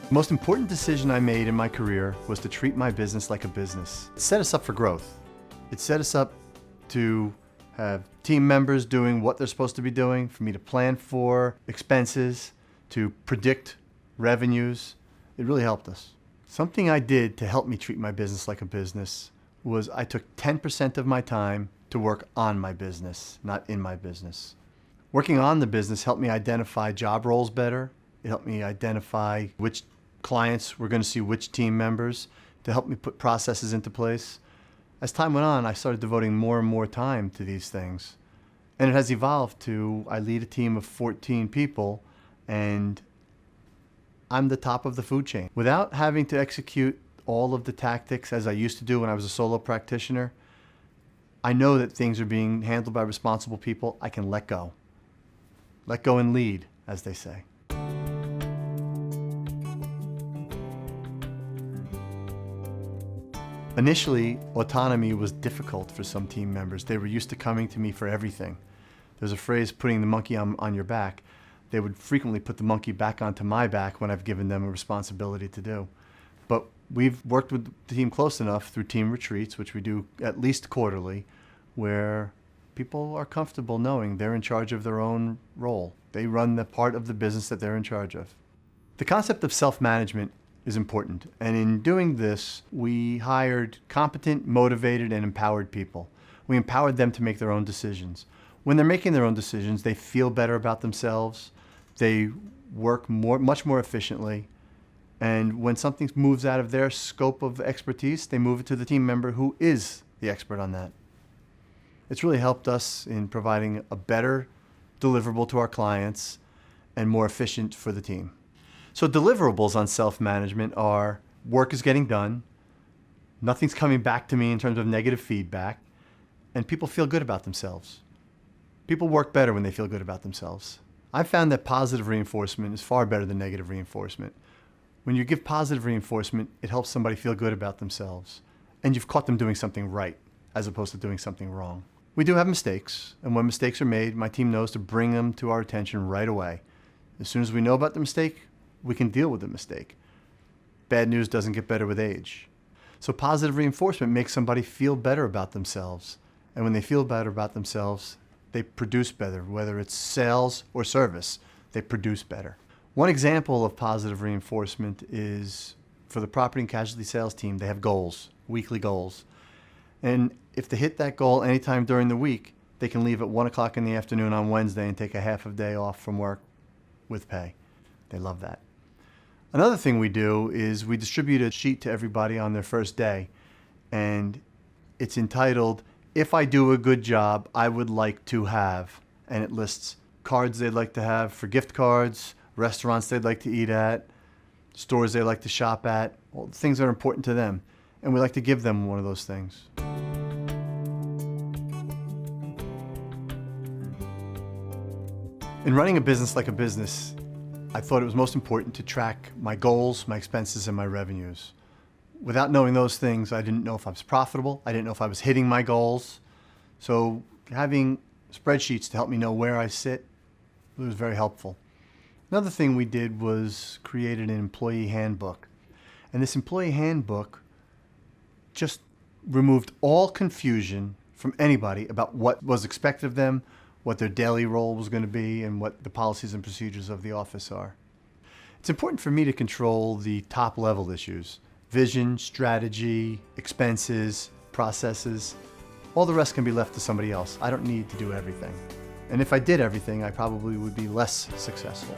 The most important decision I made in my career was to treat my business like a business. It set us up for growth. It set us up to have team members doing what they're supposed to be doing, for me to plan for expenses, to predict revenues. It really helped us. Something I did to help me treat my business like a business was I took 10% of my time to work on my business, not in my business. Working on the business helped me identify job roles better. It helped me identify which clients were going to see which team members, to help me put processes into place. As time went on, I started devoting more and more time to these things. And it has evolved to, I lead a team of 14 people, and I'm the top of the food chain. Without having to execute all of the tactics as I used to do when I was a solo practitioner, I know that things are being handled by responsible people. I can let go. Let go and lead, as they say. Initially, autonomy was difficult for some team members. They were used to coming to me for everything. There's a phrase, putting the monkey on your back. They would frequently put the monkey back onto my back when I've given them a responsibility to do. But we've worked with the team close enough through team retreats, which we do at least quarterly, where people are comfortable knowing they're in charge of their own role. They run the part of the business that they're in charge of. The concept of self-management is important, and in doing this, we hired competent, motivated, and empowered people. We empowered them to make their own decisions. When they're making their own decisions, they feel better about themselves, they work much more efficiently, and when something moves out of their scope of expertise, they move it to the team member who is the expert on that. It's really helped us in providing a better deliverable to our clients and more efficient for the team. So deliverables on self-management are work is getting done, nothing's coming back to me in terms of negative feedback, and people feel good about themselves. People work better when they feel good about themselves. I've found that positive reinforcement is far better than negative reinforcement. When you give positive reinforcement, it helps somebody feel good about themselves, and you've caught them doing something right as opposed to doing something wrong. We do have mistakes, and when mistakes are made, my team knows to bring them to our attention right away. As soon as we know about the mistake, we can deal with the mistake. Bad news doesn't get better with age. So positive reinforcement makes somebody feel better about themselves. And when they feel better about themselves, they produce better. Whether it's sales or service, they produce better. One example of positive reinforcement is for the property and casualty sales team, they have goals, weekly goals. And if they hit that goal anytime during the week, they can leave at 1 o'clock in the afternoon on Wednesday and take a half a day off from work with pay. They love that. Another thing we do is we distribute a sheet to everybody on their first day, and it's entitled, "If I do a good job, I would like to have," and it lists cards they'd like to have for gift cards, restaurants they'd like to eat at, stores they like to shop at, all the things that are important to them, and we like to give them one of those things. In running a business like a business, I thought it was most important to track my goals, my expenses, and my revenues. Without knowing those things, I didn't know if I was profitable. I didn't know if I was hitting my goals. So having spreadsheets to help me know where I sit was very helpful. Another thing we did was created an employee handbook. And this employee handbook just removed all confusion from anybody about what was expected of them, what their daily role was going to be, and what the policies and procedures of the office are. It's important for me to control the top level issues: vision, strategy, expenses, processes. All the rest can be left to somebody else. I don't need to do everything. And if I did everything, I probably would be less successful.